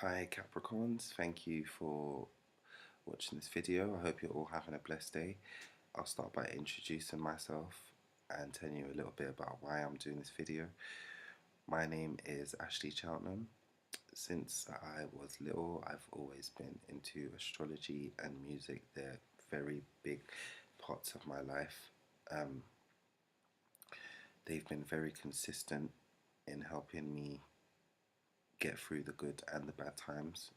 Hi Capricorns, thank you for watching this video. I hope you're all having a blessed day. I'll start by introducing myself and telling you a little bit about why I'm doing this video. My name is Ashley Cheltenham. Since I was little, I've always been into astrology and music. They're very big parts of my life. They've been very consistent in helping me get through the good and the bad times.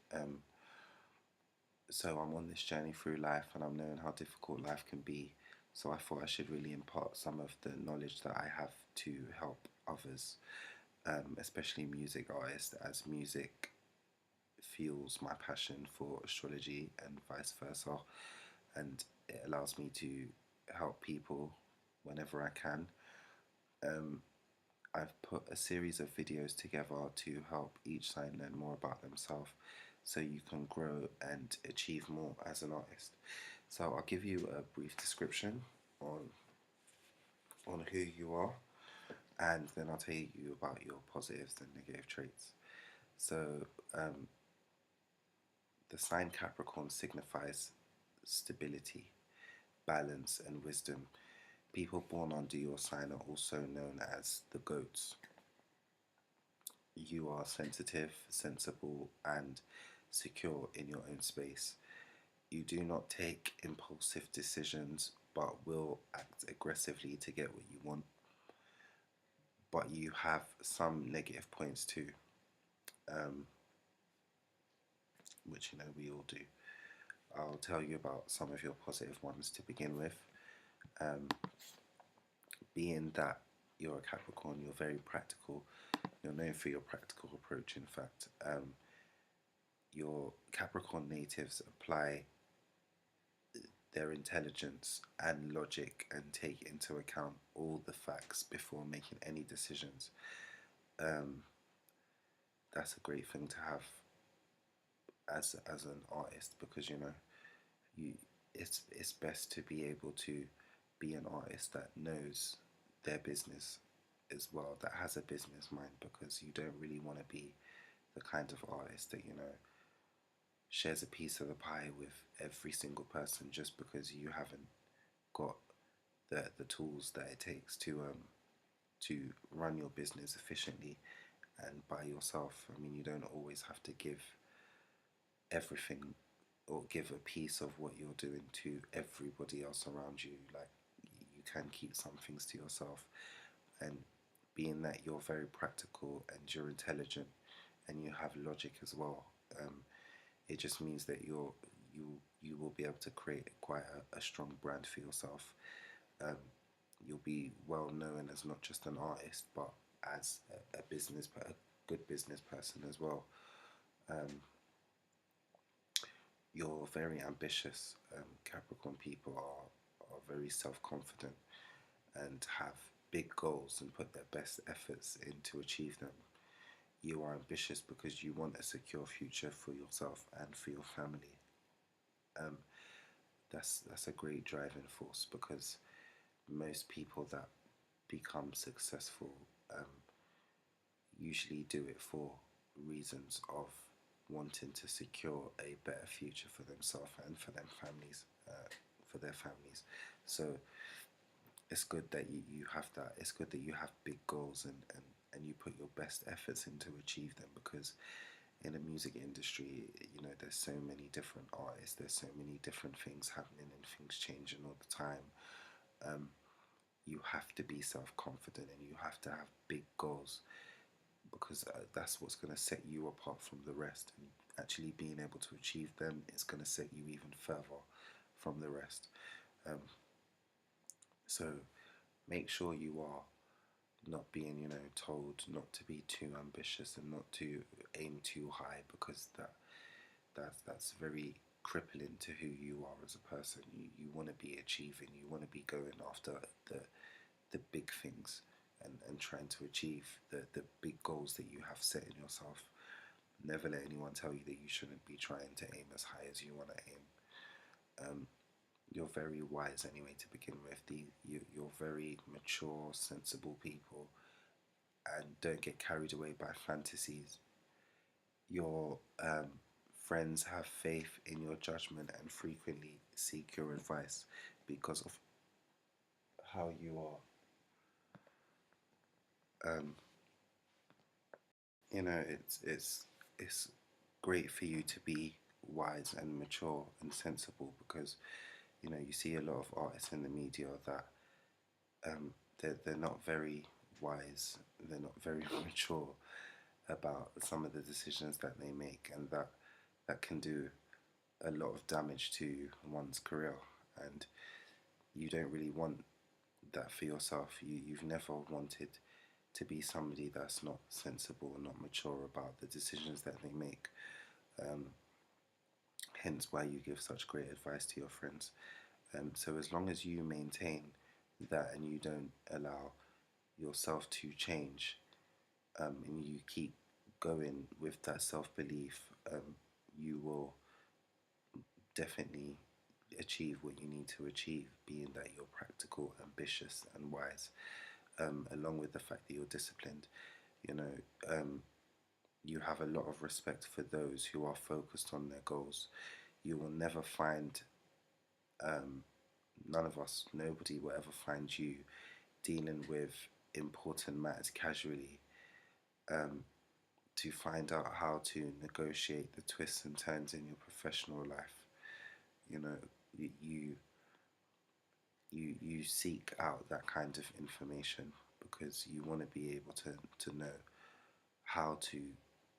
So I'm on this journey through life and I'm knowing how difficult life can be. So I thought I should really impart some of the knowledge that I have to help others, especially music artists, as music fuels my passion for astrology and vice versa. And it allows me to help people whenever I can. I've put a series of videos together to help each sign learn more about themselves so you can grow and achieve more as an artist. So I'll give you a brief description on who you are, and then I'll tell you about your positives and negative traits. So the sign Capricorn signifies stability, balance and wisdom. People born under your sign are also known as the goats. You are sensitive, sensible and secure in your own space. You do not take impulsive decisions but will act aggressively to get what you want. But you have some negative points too, which we all do. I'll tell you about some of your positive ones to begin with. Being that you're a Capricorn, you're very practical. You're known for your practical approach, in fact. Your Capricorn natives apply their intelligence and logic and take into account all the facts before making any decisions. That's a great thing to have as an artist, because it's best to be able to be an artist that knows their business as well, that has a business mind, because you don't really want to be the kind of artist that shares a piece of the pie with every single person just because you haven't got the tools that it takes to run your business efficiently and by yourself. I mean, you don't always have to give everything or give a piece of what you're doing to everybody else around you. Like, you can keep some things to yourself. And being that you're very practical and you're intelligent and you have logic as well, it just means that you will be able to create quite a strong brand for yourself. You'll be well known as not just an artist, but as a good business person as well. You're very ambitious. Capricorn people are very self-confident and have big goals and put their best efforts in to achieve them. You are ambitious because you want a secure future for yourself and for your family. That's a great driving force, because most people that become successful usually do it for reasons of wanting to secure a better future for themselves and for their families. So it's good that you have that. It's good that you have big goals and you put your best efforts in to achieve them, because in the music industry, there's so many different artists, there's so many different things happening and things changing all the time. You have to be self-confident and you have to have big goals, because that's what's going to set you apart from the rest, and actually being able to achieve them is going to set you even further from the rest. So make sure you are not being told not to be too ambitious and not to aim too high, because that's very crippling to who you are as a person. You want to be achieving, you want to be going after the big things and trying to achieve the big goals that you have set in yourself. Never let anyone tell you that you shouldn't be trying to aim as high as you want to aim. You're very wise anyway to begin with. You're very mature, sensible people, and don't get carried away by fantasies. Your friends have faith in your judgment and frequently seek your advice because of how you are. It's great for you to be wise and mature and sensible because you see a lot of artists in the media that they're not very wise, they're not very mature about some of the decisions that they make, and that can do a lot of damage to one's career. And you don't really want that for yourself. You've never wanted to be somebody that's not sensible, not mature about the decisions that they make. Um, Hence why you give such great advice to your friends. So as long as you maintain that and you don't allow yourself to change, and you keep going with that self belief, you will definitely achieve what you need to achieve, being that you're practical, ambitious, and wise, along with the fact that you're disciplined. You know, you have a lot of respect for those who are focused on their goals. You will never find, um, none of us, nobody will ever find you dealing with important matters casually, um, to find out how to negotiate the twists and turns in your professional life. You know, you you seek out that kind of information because you want to be able to know how to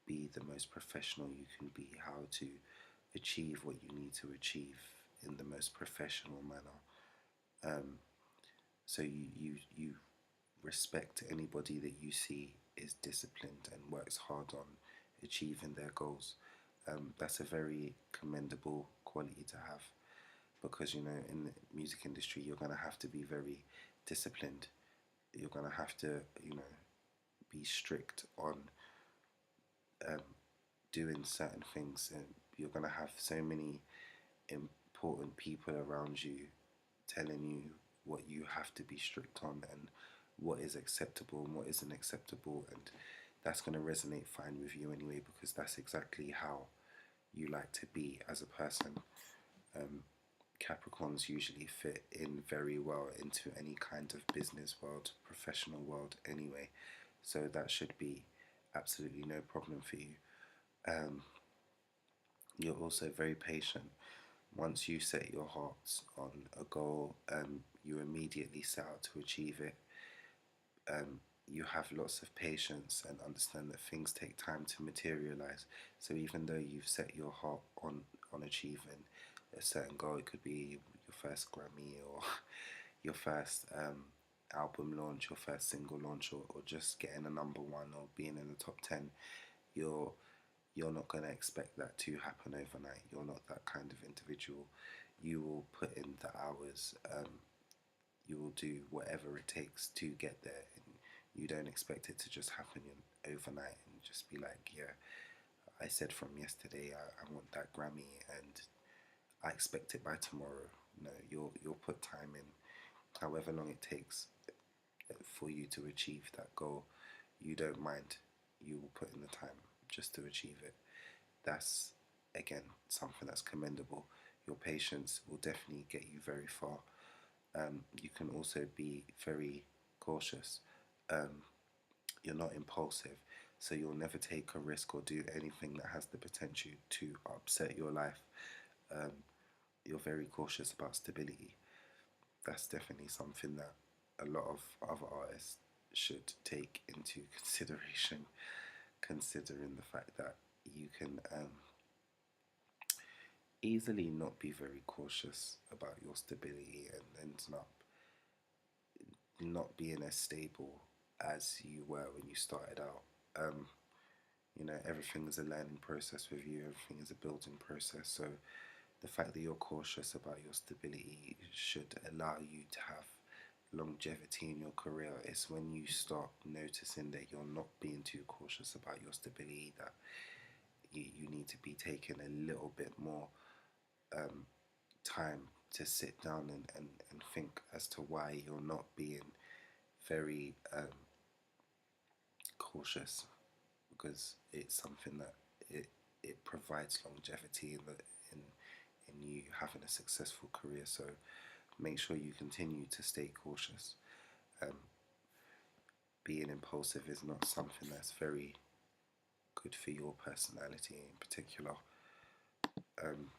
be the most professional you can be, how to achieve what you need to achieve in the most professional manner. Um, so you respect anybody that you see is disciplined and works hard on achieving their goals. That's a very commendable quality to have because in the music industry you're gonna have to be very disciplined. You're gonna have to be strict on um, doing certain things, and you're gonna have so many important people around you telling you what you have to be strict on and what is acceptable and what isn't acceptable, and that's going to resonate fine with you anyway because that's exactly how you like to be as a person. um, Capricorns usually fit in very well into any kind of business world, professional world anyway, so that should be absolutely no problem for you. um, you're also very patient. Once you set your hearts on a goal, you immediately set out to achieve it. You have lots of patience and understand that things take time to materialize. So even though you've set your heart on achieving a certain goal, it could be your first Grammy or your first album launch, your first single launch, or just getting a number one or being in the top 10. You're you're not going to expect that to happen overnight. You're not that kind of individual. You will put in the hours. You will do whatever it takes to get there, and you don't expect it to just happen overnight and just be like, yeah, I said from yesterday I want that Grammy and I expect it by tomorrow. No, you'll put time in, however long it takes for you to achieve that goal. You don't mind. You will put in the time just to achieve it. That's again something that's commendable. Your patience will definitely get you very far. You can also be very cautious. Um, you're not impulsive, so you'll never take a risk or do anything that has the potential to upset your life. Um, you're very cautious about stability. That's definitely something that a lot of other artists should take into consideration, considering the fact that you can easily not be very cautious about your stability and end up not being as stable as you were when you started out. Everything is a learning process with you, everything is a building process. So the fact that you're cautious about your stability should allow you to have longevity in your career. It's when you start noticing that you're not being too cautious about your stability that you need to be taking a little bit more um, time to sit down and think as to why you're not being very cautious, because it's something that it provides longevity in in you having a successful career. So make sure you continue to stay cautious. Um, Being impulsive is not something that's very good for your personality in particular. Um,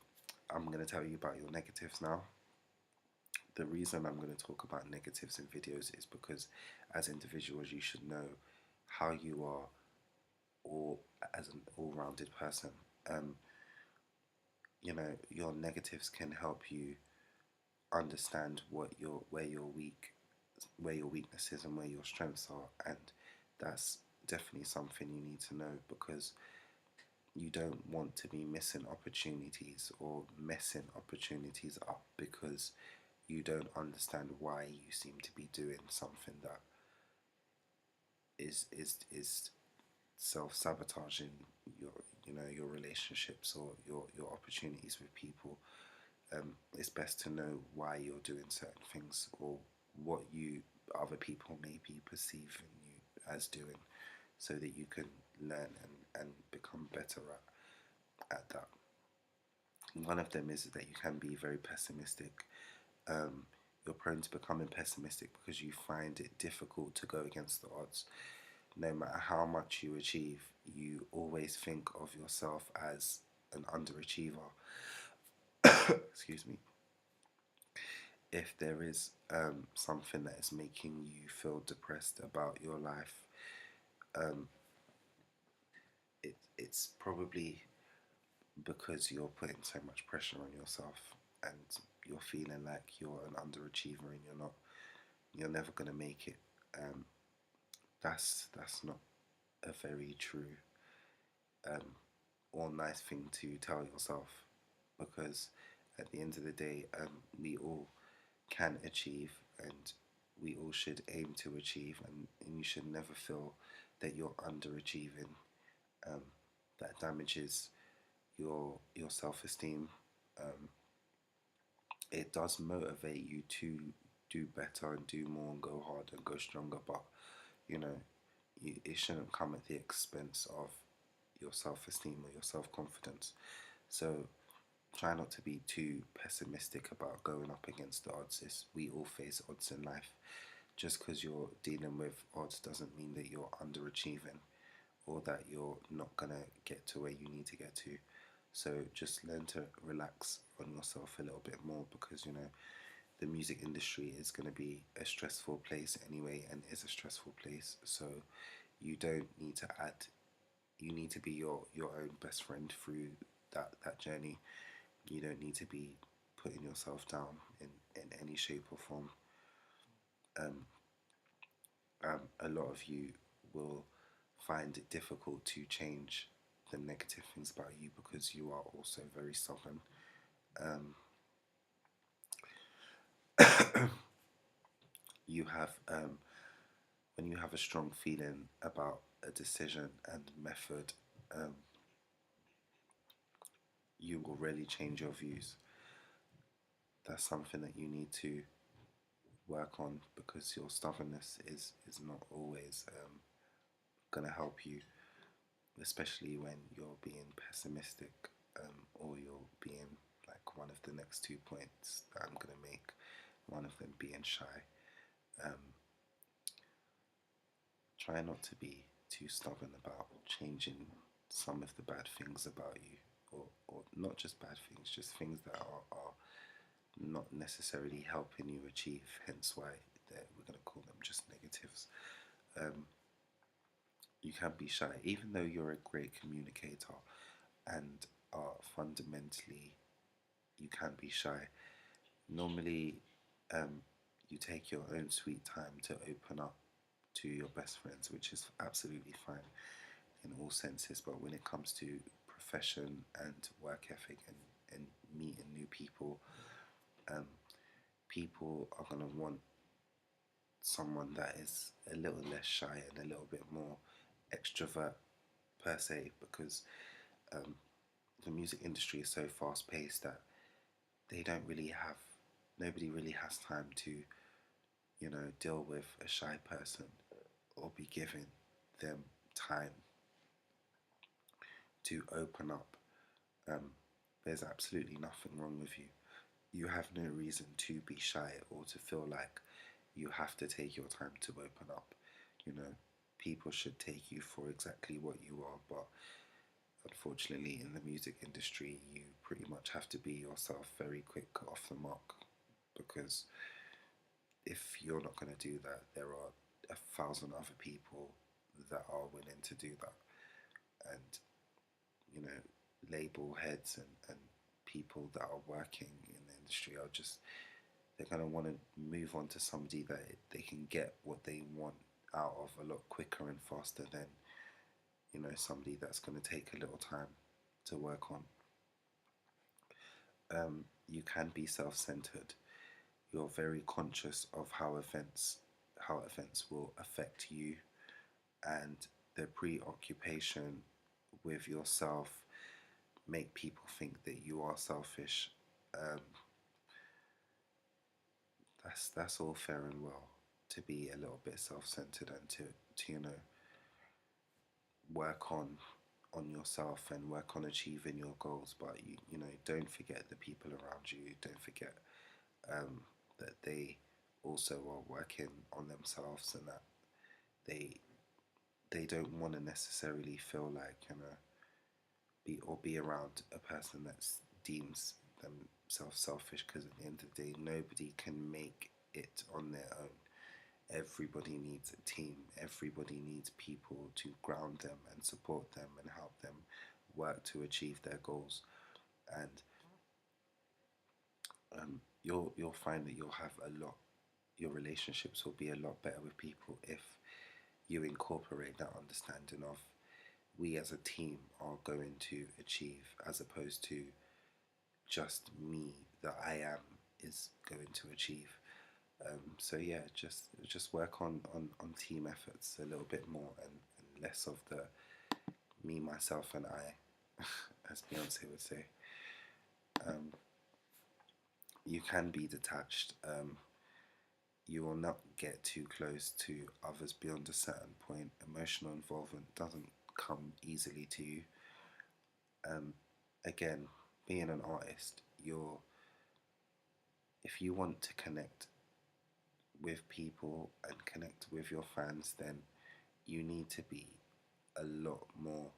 I'm going to tell you about your negatives now. The reason I'm going to talk about negatives in videos is because as individuals, you should know how you are, or as an all-rounded person. Um, your negatives can help you understand where your weaknesses and where your strengths are, and that's definitely something you need to know, because you don't want to be missing opportunities or messing opportunities up because you don't understand why you seem to be doing something that is self-sabotaging your your relationships or your opportunities with people. It's best to know why you're doing certain things, or what you other people may be perceiving you as doing, so that you can learn and become better at that. One of them is that you can be very pessimistic. Um, you're prone to becoming pessimistic because you find it difficult to go against the odds. No matter how much you achieve, you always think of yourself as an underachiever. Excuse me. If there is something that is making you feel depressed about your life, um, it's probably because you're putting so much pressure on yourself, and you're feeling like you're an underachiever and you're never gonna make it. Um, that's not a very true um, or nice thing to tell yourself, because at the end of the day, we all can achieve, and we all should aim to achieve, and you should never feel that you're underachieving. Um, that damages your self-esteem. Um, it does motivate you to do better and do more and go hard and go stronger, but you know, it shouldn't come at the expense of your self-esteem or your self-confidence. So try not to be too pessimistic about going up against the odds. We all face odds in life. Just because you're dealing with odds doesn't mean that you're underachieving, or that you're not gonna get to where you need to get to. So just learn to relax on yourself a little bit more, because the music industry is going to be a stressful place anyway, and is a stressful place. So you don't need to add. You need to be your own best friend through that journey. You don't need to be putting yourself down in any shape or form. Um, a lot of you will find it difficult to change the negative things about you, because you are also very stubborn. Um, you have when you have a strong feeling about a decision and method, um, you will really change your views. That's something that you need to work on, because your stubbornness is not always going to help you, especially when you're being pessimistic, or you're being like one of the next 2 points that I'm going to make, one of them being shy. Um, Try not to be too stubborn about changing some of the bad things about you, or not just bad things, just things that are not necessarily helping you achieve, hence why we're going to call them just negatives. Um, you can be shy, even though you're a great communicator and are fundamentally, you can be shy. Normally, you take your own sweet time to open up to your best friends, which is absolutely fine in all senses. But when it comes to profession and work ethic, and meeting new people, um, people are going to want someone that is a little less shy and a little bit more extrovert per se, because um, the music industry is so fast paced that they don't really have, nobody really has time to, deal with a shy person, or be giving them time to open up. Um, there's absolutely nothing wrong with you. You have no reason to be shy or to feel like you have to take your time to open up. You know, people should take you for exactly what you are, but unfortunately, in the music industry, you pretty much have to be yourself very quick off the mark, because if you're not going to do that, there are 1,000 other people that are willing to do that. And, you know, label heads and people that are working in the industry are just, they're going to want to move on to somebody that they can get what they want out of a lot quicker and faster than, you know, somebody that's going to take a little time to work on. You can be self-centered. You're very conscious of how events will affect you, and the preoccupation with yourself make people think that you are selfish. Um, that's all fair and well to be a little bit self-centered and to work on yourself and work on achieving your goals, but you know, don't forget the people around you. Don't forget that they also are working on themselves, and that they they don't want to necessarily feel like, you know, be around a person that deems themselves selfish, because at the end of the day, nobody can make it on their own. Everybody needs a team. Everybody needs people to ground them and support them and help them work to achieve their goals. And you'll find that you'll have a lot. Your relationships will be a lot better with people if you incorporate that understanding of, we as a team are going to achieve, as opposed to just me, that I am is going to achieve. So yeah, just work on team efforts a little bit more, and less of the me, myself, and I, as Beyonce would say. Um, you can be detached. You will not get too close to others beyond a certain point. Emotional involvement doesn't come easily to you. Um, Again, being an artist, if you want to connect with people and connect with your fans, then you need to be a lot more.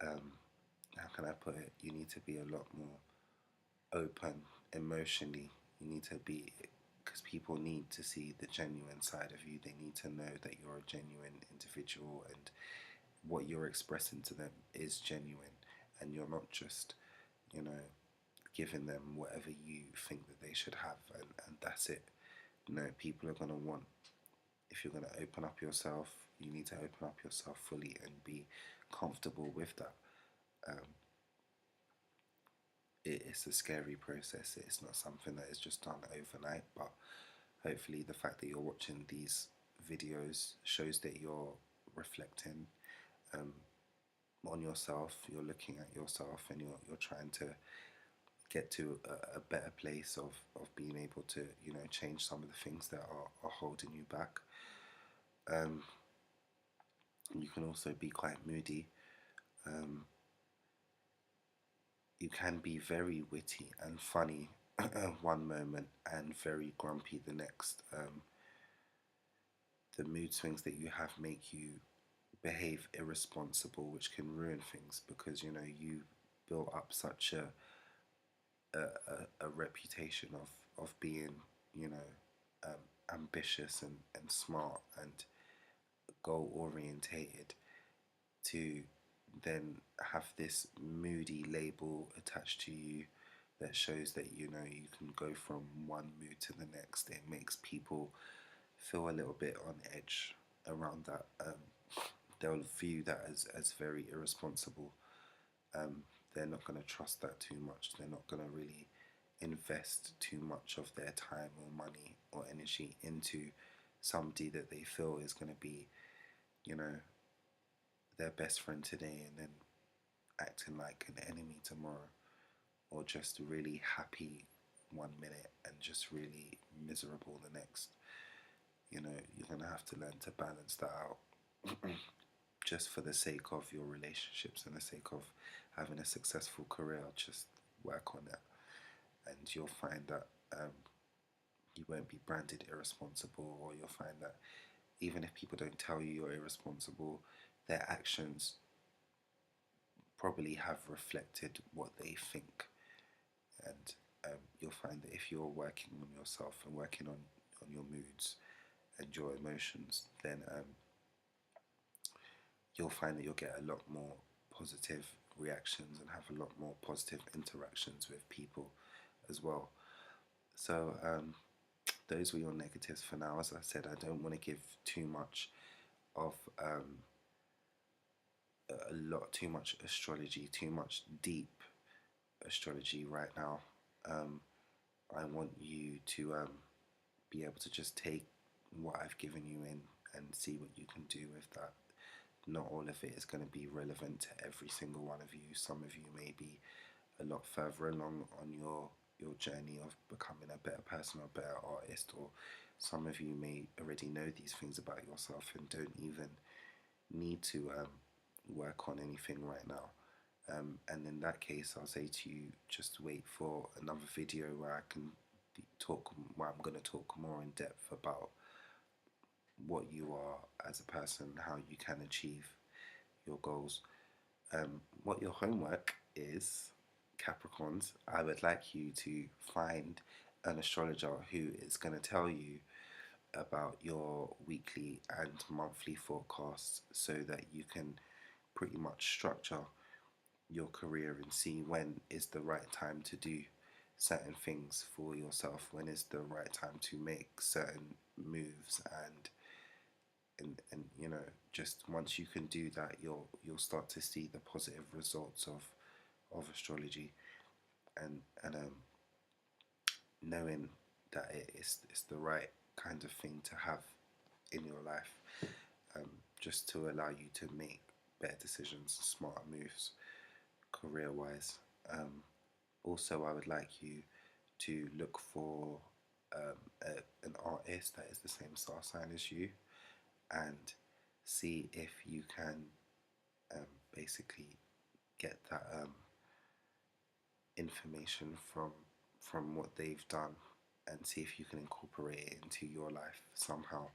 Um, how can I put it? You need to be a lot more open emotionally. You need to be, because people need to see the genuine side of you. They need to know that you're a genuine individual, and what you're expressing to them is genuine, and you're not just, you know, giving them whatever you think that they should have, and that's it. You know, people are going to want, if you're going to open up yourself, you need to open up yourself fully and be comfortable with that. Um, it's a scary process. It's not something that is just done overnight, but hopefully the fact that you're watching these videos shows that you're reflecting um, on yourself, you're looking at yourself, and you're trying to get to a better place of being able to, you know, change some of the things that are holding you back. You can also be quite moody. Um, you can be very witty and funny one moment and very grumpy the next. The mood swings that you have make you behave irresponsible, which can ruin things, because you know you built up such a reputation of being, you know, ambitious and smart and goal orientated, to then have this moody label attached to you that shows that, you know, you can go from one mood to the next. It makes people feel a little bit on edge around that. They'll view that as very irresponsible. They're not going to trust that too much. They're not going to really invest too much of their time or money or energy into somebody that they feel is going to be, you know, their best friend today and then acting like an enemy tomorrow, or just really happy one minute and just really miserable the next. You know, you're going to have to learn to balance that out. just for the sake of your relationships and the sake of having a successful career, just work on it, and you'll find that you won't be branded irresponsible, or you'll find that even if people don't tell you you're irresponsible, their actions probably have reflected what they think. And you'll find that if you're working on yourself and working on your moods and your emotions, then you'll find that you'll get a lot more positive reactions and have a lot more positive interactions with people as well. So those were your negatives for now. As I said, I don't want to give too much of too much astrology, too much deep astrology right now. I want you to be able to just take what I've given you in and see what you can do with that. Not all of it is going to be relevant to every single one of you. Some of you may be a lot further along on your journey of becoming a better person or a better artist, or some of you may already know these things about yourself and don't even need to work on anything right now. And in that case, I'll say to you, just wait for another video where I can where I'm going to talk more in depth about what you are as a person, how you can achieve your goals. What your homework is, Capricorns, I would like you to find an astrologer who is going to tell you about your weekly and monthly forecasts so that you can pretty much structure your career and see when is the right time to do certain things for yourself, when is the right time to make certain moves, and you know, just once you can do that, you'll start to see the positive results of astrology, and knowing that it's the right kind of thing to have in your life, just to allow you to make better decisions, smarter moves, career wise. Also, I would like you to look for an artist that is the same star sign as you, and see if you can basically get that information from what they've done, and see if you can incorporate it into your life somehow.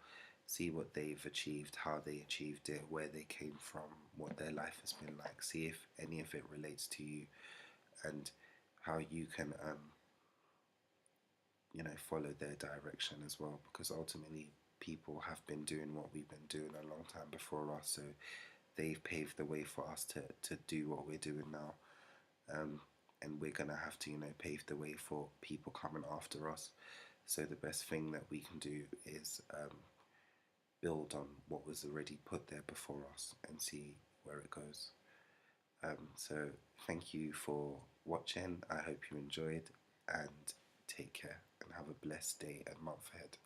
See what they've achieved, how they achieved it, where they came from, what their life has been like. See if any of it relates to you, and how you can follow their direction as well, because ultimately people have been doing what we've been doing a long time before us, so they've paved the way for us to do what we're doing now. And we're gonna have to pave the way for people coming after us. So the best thing that we can do is build on what was already put there before us and see where it goes. So thank you for watching. I hope you enjoyed, and take care and have a blessed day and month ahead.